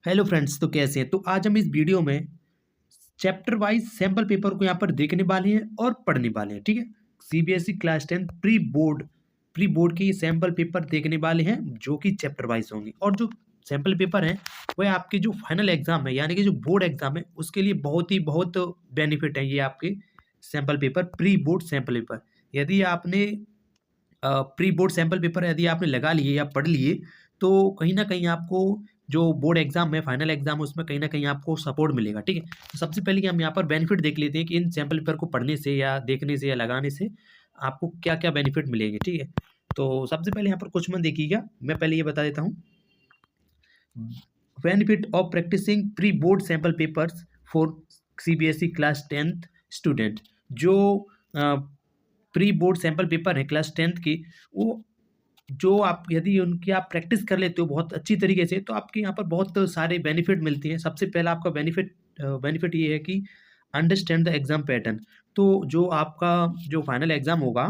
Hello friends, तो कैसे हैं। तो आज हम इस वीडियो में चैप्टर वाइज सैम्पल पेपर को यहाँ पर देखने वाले हैं और पढ़ने वाले हैं। ठीक है, सीबीएसई क्लास 10 प्री बोर्ड के ये सैम्पल पेपर देखने वाले हैं जो कि चैप्टर वाइज होंगे। और जो सैम्पल पेपर हैं वह आपके जो फाइनल एग्जाम है यानी कि जो बोर्ड एग्जाम है उसके लिए बहुत बेनिफिट है। ये आपके sample paper, pre board sample paper, यदि आपने प्री बोर्ड सैम्पल पेपर यदि आपने लगा लिए या पढ़ लिए तो कहीं ना कहीं आपको जो बोर्ड एग्जाम है, फाइनल एग्जाम है, उसमें कहीं ना कहीं आपको सपोर्ट मिलेगा। ठीक है, तो सबसे पहले हम यहाँ पर बेनिफिट देख लेते हैं कि इन सैम्पल पेपर को पढ़ने से या देखने से या लगाने से आपको क्या क्या बेनिफिट मिलेंगे। ठीक है, तो सबसे पहले यहाँ पर कुछ मत देखिएगा, मैं पहले ये बता देता हूँ। Benefit of practicing pre board sample papers for CBSE class 10th student. जो प्री बोर्ड सैम्पल पेपर है क्लास 10th की, वो जो आप यदि उनकी आप प्रैक्टिस कर लेते हो बहुत अच्छी तरीके से तो आपके यहाँ पर बहुत सारे बेनिफिट मिलते हैं। सबसे पहला आपका बेनिफिट ये है कि अंडरस्टैंड द एग्जाम पैटर्न। तो जो आपका जो फाइनल एग्जाम होगा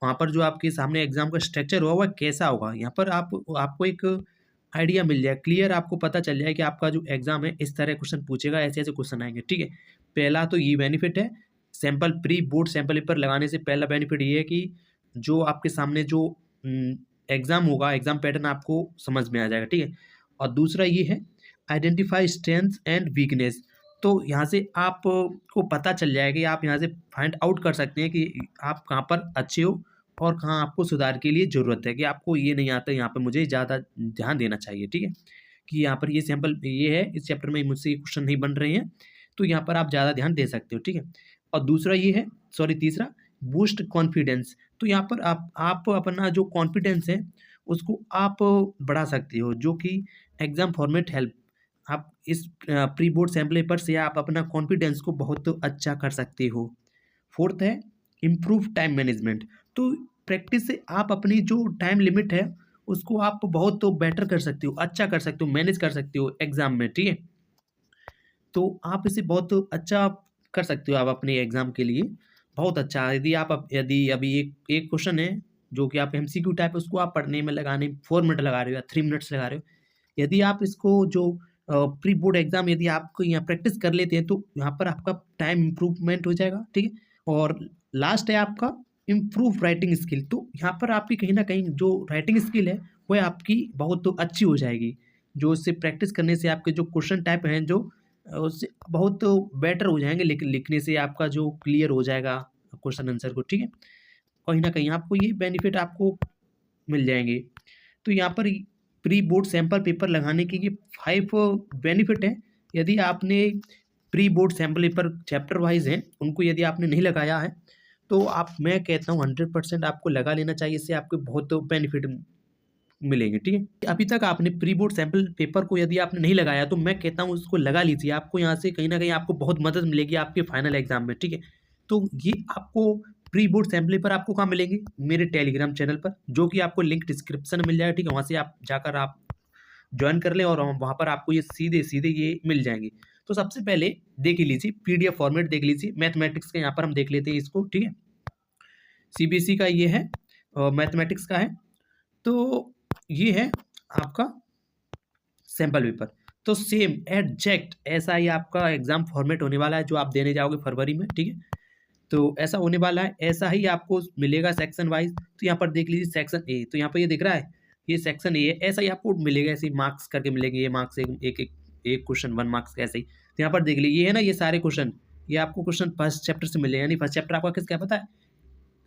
वहाँ पर जो आपके सामने एग्जाम का स्ट्रक्चर होगा वह कैसा होगा, यहाँ पर आपको एक आइडिया मिल जाए, क्लियर आपको पता चल जाए कि आपका जो एग्जाम है इस तरह क्वेश्चन पूछेगा, ऐसे ऐसे क्वेश्चन आएंगे। ठीक है, पहला तो ये बेनिफिट है। Sample pre board sample paper लगाने से पहला बेनिफिट ये है कि जो आपके सामने जो एग्जाम होगा, एग्जाम पैटर्न आपको समझ में आ जाएगा। ठीक है, और दूसरा ये है आइडेंटिफाई स्ट्रेंथ्स एंड वीकनेस। तो यहाँ से आपको पता चल जाएगा कि आप यहाँ से फाइंड आउट कर सकते हैं कि आप कहाँ पर अच्छे हो और कहाँ आपको सुधार के लिए ज़रूरत है, कि आपको ये नहीं आता, यहाँ पर मुझे ज़्यादा ध्यान देना चाहिए। ठीक है, कि यहाँ पर ये सैम्पल ये है, इस चैप्टर में मुझसे क्वेश्चन नहीं बन रहे हैं तो यहाँ पर आप ज़्यादा ध्यान दे सकते हो। ठीक है, और दूसरा ये है, तीसरा बूस्ट कॉन्फिडेंस। तो यहाँ पर आप अपना जो कॉन्फिडेंस है उसको आप बढ़ा सकते हो, जो कि एग्जाम फॉर्मेट हेल्प। आप इस प्री बोर्ड सैम्पल पेपर से आप अपना कॉन्फिडेंस को बहुत अच्छा कर सकते हो। फोर्थ है इम्प्रूव टाइम मैनेजमेंट। तो प्रैक्टिस से आप अपनी जो टाइम लिमिट है उसको आप बहुत बेटर कर सकते हो, अच्छा कर सकते हो, मैनेज कर सकते हो एग्जाम में। ठीक है, तो आप इसे बहुत अच्छा कर सकते हो आप अपने एग्जाम के लिए, बहुत अच्छा। यदि अभी एक एक क्वेश्चन है जो कि आप एमसीक्यू टाइप है, उसको आप पढ़ने में लगाने 4 मिनट लगा रहे हो या 3 मिनट्स लगा रहे हो, यदि आप इसको जो प्री बोर्ड एग्जाम यदि आपको यहाँ प्रैक्टिस कर लेते हैं तो यहाँ पर आपका टाइम इम्प्रूवमेंट हो जाएगा। ठीक है, और लास्ट है आपका इम्प्रूव राइटिंग स्किल। तो यहाँ पर आपकी कहीं ना कहीं जो राइटिंग स्किल है वह आपकी बहुत अच्छी हो जाएगी, जो इससे प्रैक्टिस करने से आपके जो क्वेश्चन टाइप हैं जो उससे बहुत बेटर हो जाएंगे, लेकिन लिखने से आपका जो क्लियर हो जाएगा क्वेश्चन आंसर को। ठीक है, कहीं ना कहीं आपको ये बेनिफिट आपको मिल जाएंगे। तो यहाँ पर प्री बोर्ड सैम्पल पेपर लगाने के ये 5 बेनिफिट हैं। यदि आपने pre board sample paper chapter wise हैं उनको यदि आपने नहीं लगाया है तो मैं कहता हूँ 100% आपको लगा लेना चाहिए, इससे आपको बहुत बेनिफिट मिलेंगे। ठीक है, अभी तक आपने प्री बोर्ड सैम्पल पेपर को यदि आपने नहीं लगाया तो मैं कहता हूँ उसको लगा लीजिए, आपको यहाँ से कहीं ना कहीं आपको बहुत मदद मिलेगी आपके फाइनल एग्जाम में। ठीक है, तो ये आपको प्री बोर्ड सैम्पल पेपर आपको कहाँ मिलेंगे, मेरे टेलीग्राम चैनल पर, जो कि आपको लिंक डिस्क्रिप्शन में मिल जाएगा। ठीक है, वहाँ से आप जाकर आप ज्वाइन कर लें और वहाँ पर आपको ये सीधे सीधे ये मिल जाएंगे। तो सबसे पहले देख लीजिए पीडीएफ फॉर्मेट देख लीजिए, मैथमेटिक्स का यहाँ पर हम देख लेते हैं इसको। ठीक है, सीबीएसई का ये है और मैथमेटिक्स का है। तो ये है आपका सैम्पल पेपर। तो सेम एग्जैक्ट ऐसा ही आपका एग्जाम फॉर्मेट होने वाला है जो आप देने जाओगे फरवरी में। ठीक है, तो ऐसा होने वाला है, ऐसा ही आपको मिलेगा सेक्शन वाइज। तो यहाँ पर देख लीजिए सेक्शन ए, तो यहाँ पर ये दिख रहा है ये सेक्शन ए है, ऐसा ही आपको मिलेगा, ऐसे मार्क्स करके मिलेंगे, ये मार्क्स एक क्वेश्चन 1 मार्क्स का ऐसे ही। तो यहाँ पर देख लीजिए ये है ना, ये सारे क्वेश्चन ये आपको क्वेश्चन फर्स्ट चैप्टर से मिलेगा, यानी फर्स्ट चैप्टर आपका किसका पता है,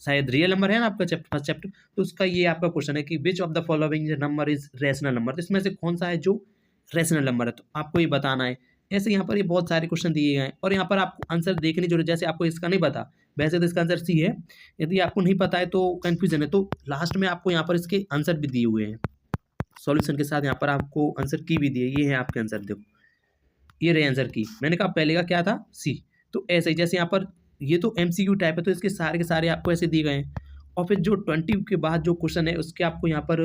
शायद रियल नंबर है ना आपका चैप्टर, फर्स्ट चैप्टर। तो उसका ये आपका क्वेश्चन है कि which of the following number is rational number. तो इसमें से कौन सा है जो रेशनल नंबर है, तो आपको ये बताना है। ऐसे यहाँ पर ये बहुत सारे क्वेश्चन दिए गए हैं और यहाँ पर आपको आंसर देखने जरूरत, जैसे आपको इसका नहीं पता, वैसे तो इसका आंसर सी है, यदि आपको नहीं पता है तो कन्फ्यूजन है तो लास्ट में आपको यहाँ पर इसके आंसर भी दिए हुए हैं सॉल्यूशन के साथ, यहाँ पर आपको आंसर की भी दिए, ये है आपके आंसर, देखो ये रहे आंसर की। मैंने कहा पहले का क्या था, सी। तो ऐसे ही जैसे यहाँ पर ये तो एमसीक्यू टाइप है तो इसके सारे के सारे आपको ऐसे दिए गए हैं, और फिर जो 20 के बाद जो क्वेश्चन है उसके आपको यहाँ पर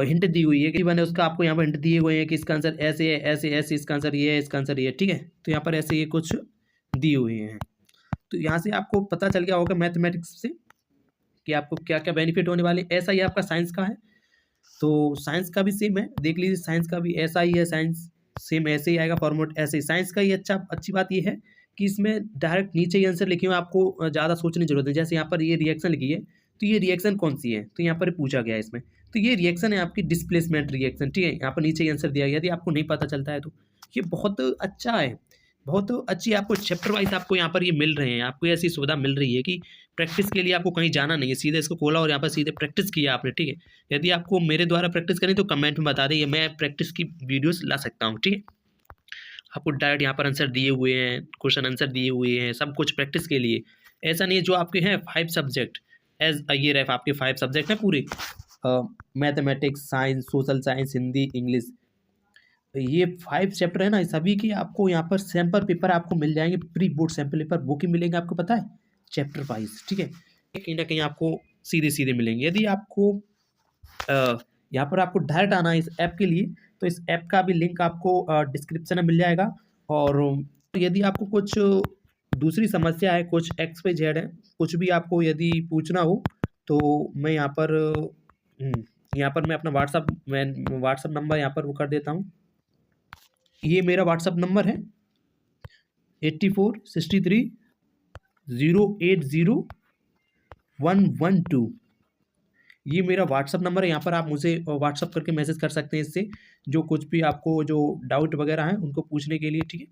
हिंट दी हुई है कि बने उसका आपको यहाँ पर हिंट दिए हुए हैं कि इसका आंसर ऐसे है, ऐसे ऐसे, इसका आंसर ये है, इसका आंसर ये है। ठीक है, तो यहाँ पर ऐसे ये कुछ दिए हुए हैं। तो यहाँ से आपको पता चल गया होगा मैथमेटिक्स से कि आपको क्या क्या बेनिफिट होने वाले। ऐसा ही आपका साइंस का है, तो साइंस का भी सेम है, देख लीजिए साइंस का भी ऐसा ही है। साइंस सेम ऐसे ही आएगा फॉर्मेट, ऐसे ही। साइंस का ये अच्छी बात ये है कि इसमें डायरेक्ट नीचे ही आंसर लिखे हुए, आपको ज़्यादा सोचने की जरूरत है। जैसे यहाँ पर ये रिएक्शन लिखी है, तो ये रिएक्शन कौन सी है, तो यहाँ पर पूछा गया है इसमें, तो ये रिएक्शन है आपकी डिस्प्लेसमेंट रिएक्शन, ठीक है। यहाँ पर नीचे ही आंसर दिया गया, यदि आपको नहीं पता चलता है तो ये बहुत अच्छा है, बहुत अच्छी आपको चैप्टर वाइज आपको यहाँ पर ये मिल रहे हैं, आपको ऐसी सुविधा मिल रही है कि प्रैक्टिस के लिए आपको कहीं जाना नहीं है, सीधे इसको खोला और यहाँ पर सीधे प्रैक्टिस किया आपने, ठीक है। यदि आपको मेरे द्वारा प्रैक्टिस करनी तो कमेंट में बता दें, मैं प्रैक्टिस की वीडियोस ला सकता हूँ, ठीक है। आपको डायरेक्ट यहाँ पर आंसर दिए हुए हैं, क्वेश्चन आंसर दिए हुए हैं, सब कुछ प्रैक्टिस के लिए। ऐसा नहीं है, जो आपके हैं 5 सब्जेक्ट एज ये रहे आपके 5 सब्जेक्ट हैं पूरे, mathematics, science, social science, Hindi, English, ये 5 चैप्टर है ना, सभी की आपको यहाँ पर सैम्पल पेपर आपको मिल जाएंगे, प्री बोर्ड सैम्पल पेपर वो की मिलेंगे आपको पता है, चैप्टर वाइज, ठीक है। कहीं ना कहीं आपको सीधे सीधे मिलेंगे। यदि आपको यहाँ पर आपको डायरेक्ट आना है इस ऐप के लिए, तो इस ऐप का भी लिंक आपको डिस्क्रिप्शन में मिल जाएगा। और यदि आपको कुछ दूसरी समस्या है, कुछ XYZ है, कुछ भी आपको यदि पूछना हो, तो मैं यहाँ पर मैं अपना व्हाट्सअप नंबर यहाँ पर वो कर देता हूँ। ये मेरा व्हाट्सअप नंबर है 8463080112, ये मेरा व्हाट्सअप नंबर है। यहाँ पर आप मुझे व्हाट्सअप करके मैसेज कर सकते हैं, इससे जो कुछ भी आपको जो डाउट वगैरह है उनको पूछने के लिए, ठीक है।